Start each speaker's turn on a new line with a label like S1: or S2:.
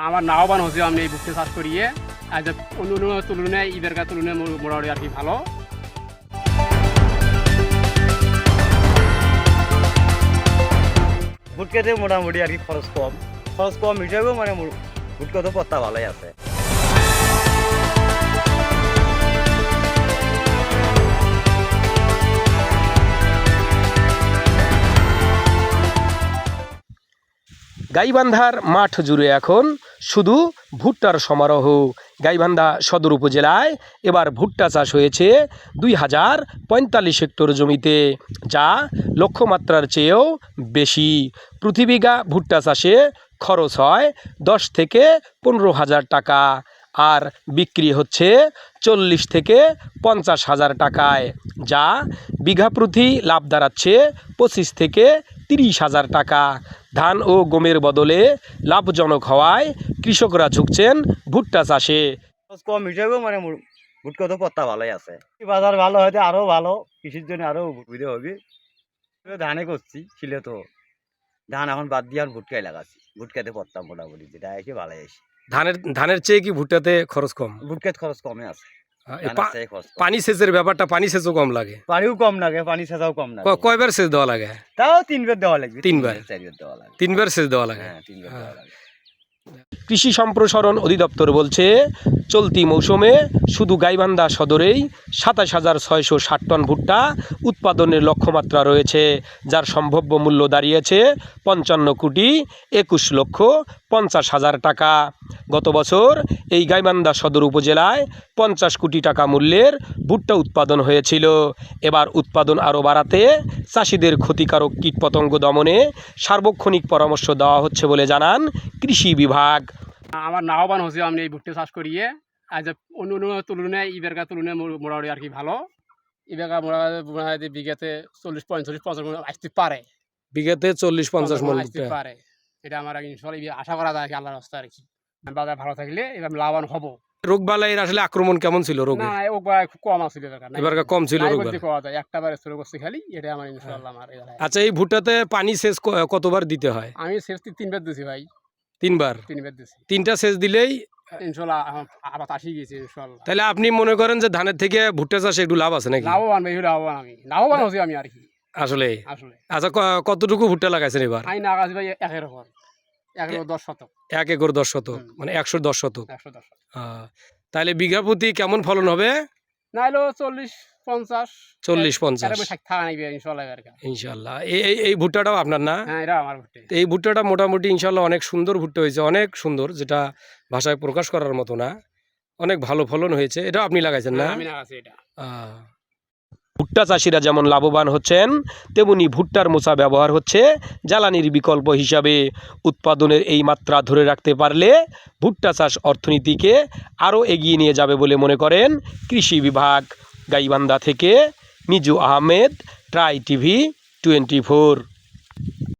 S1: আমার লাভবান হচ্ছে আমি এই ভুট্টা চাষ করিয়ে অন্য তুলনায় ইবেরকার তুলনায় মোটামুটি আর কি ভালো।
S2: ভুট্টাতে মোটামুটি আর কি খরচ কম হিসেবেও মানে ভুট্টা তো পত্তা ভালোই আছে।
S3: গাইবান্ধার মাঠ জুড়ে এখন শুধু ভুট্টার সমারোহ। গাইবান্ধা সদর উপজেলায় এবার ভুট্টা চাষ হয়েছে 2045 হেক্টর জমিতে, যা লক্ষ্যমাত্রার চেয়েও বেশি। প্রতি বিঘা ভুট্টা চাষে খরচ হয় 10 থেকে 15 হাজার টাকা, আর বিক্রি হচ্ছে 40 থেকে 50 হাজার টাকায়, যা বিঘা প্রতি লাভ দাঁড়াচ্ছে 25 থেকে 30 হাজার টাকা। ধান ও গমের বদলে লাভজনক হওয়ায় কৃষকরা ঝুঁকছেন ভুট্টা চাষে।
S2: খরচ কম হিসেবেও মানে ভুট্টা তো পত্তা ভালোই আছে। বাজার ভালো হয়তো আরও ভালো, কৃষির জন্য আরও সুবিধা হবে। ধানে করছি ছিল তো, ধান এখন বাদ দিয়ে আর ভুট্টাই লাগাচ্ছি। ভুট্টাতে পত্তা মোটামুটি যেটা এসে ভালোই আসে।
S3: ধানের চেয়ে কি ভুট্টাতে খরচ কম?
S2: ভুট্টাতে খরচ কমে আছে।
S3: পানি সেচের ব্যাপারটা, পানি সেচও কম লাগে।
S2: পানিও কম লাগে, পানি সেচাও কম লাগে।
S3: কয়বার সেচ দেওয়া লাগে?
S2: তাও 3 বার দেওয়া লাগবে।
S3: 3 বার
S2: 4 বার দেওয়া লাগে।
S3: 3 বার সেচ দেওয়া লাগে।
S2: হ্যাঁ, 3 বার দেওয়া লাগে।
S3: কৃষি সম্প্রসারণ অধিদপ্তর বলছে, চলতি মৌসুমে শুধু গাইবান্ধা সদরেই 27,660 টন ভুট্টা উৎপাদনের লক্ষ্যমাত্রা রয়েছে, যার সম্ভাব্য মূল্য দাঁড়িয়েছে 55,21,50,000 টাকা। গত বছর এই গাইবান্ধা সদর উপজেলায় 50 কোটি টাকা মূল্যের ভুট্টা উৎপাদন হয়েছিল। এবার উৎপাদন আরও বাড়াতে চাষিদের ক্ষতিকারক কীটপতঙ্গ দমনে সার্বক্ষণিক পরামর্শ দেওয়া হচ্ছে বলে জানান কৃষি বিভাগ।
S1: আমার লাভবান হচ্ছে আমি এই ভুট্টা চাষ করিয়ে অন্য তুলনায় ইবেরকার তুলনায় মোটামুটি আর কি ভালো। ইবেরকার মোটামুটি বিঘাতে 40-45-50 মণ আসতে পারে।
S3: বিঘাতে 40-50 মণ
S1: আসতে পারে, এটা আমার ইনশাআল্লাহ আশা করা যায় আল্লাহর রাস্তায় আর কি। বাজার ভালো থাকলে এবার লাভবান হব।
S3: রোগবালাইয়ের আসলে আক্রমণ কেমন ছিল? রোগ
S1: না খুব কম আছে
S3: এবার কম ছিল।
S1: একটা বার স্প্রে করছি খালি, এটা আমার ইনশাআল্লাহ আমার।
S3: আচ্ছা, এই ভুট্টাতে পানি সেচ কতবার দিতে হয়?
S1: আমি সেচ 3 বার দিছি ভাই।
S3: 3 বার দিছি। 3টা সেচ দিলেই
S1: ইনশাআল্লাহ আবার আসি গেছে ইনশাআল্লাহ।
S3: তাহলে আপনি মনে করেন যে ধানের থেকে ভুট্টা চাষে একটু লাভ আছে নাকি?
S1: লাভবান ভাই, লাভবান হচ্ছি আমি আর কি আসলে।
S3: আচ্ছা, কতটুকু ভুট্টা লাগাইছেন এবার?
S1: আমি লাগাইছি ভাই 1 একর, 1 একর 10 শতক।
S3: 1 একর 10 শতক, মানে 110 শতক।
S1: 110 শতক।
S3: তাহলে বিঘা প্রতি কেমন ফলন হবে?
S1: না হলো 40-50
S3: ইনশাআল্লাহ। এই ভুট্টাটাও আপনার না?
S1: হ্যাঁ, এটা আমার ভুট্টা।
S3: এই ভুট্টাটা মোটামুটি ইনশাআল্লাহ অনেক সুন্দর ভুট্টা হয়েছে, অনেক সুন্দর, যেটা ভাষায় প্রকাশ করার মতো না। অনেক ভালো ফলন হয়েছে। এটাও আপনি লাগাইছেন না?
S1: আমি লাগাইছি এটা।
S3: ভুট্টা চাষিরা যেমন লাভবান হচ্ছেন, তেমনি ভুট্টার মোচা ব্যবহার হচ্ছে জ্বালানির বিকল্প হিসাবে। উৎপাদনের এই মাত্রা ধরে রাখতে পারলে ভুট্টা চাষ অর্থনীতিকে আরও এগিয়ে নিয়ে যাবে বলে মনে করেন কৃষি বিভাগ। গাইবান্ধা থেকে মিজু আহমেদ, ট্রাই টিভি 24।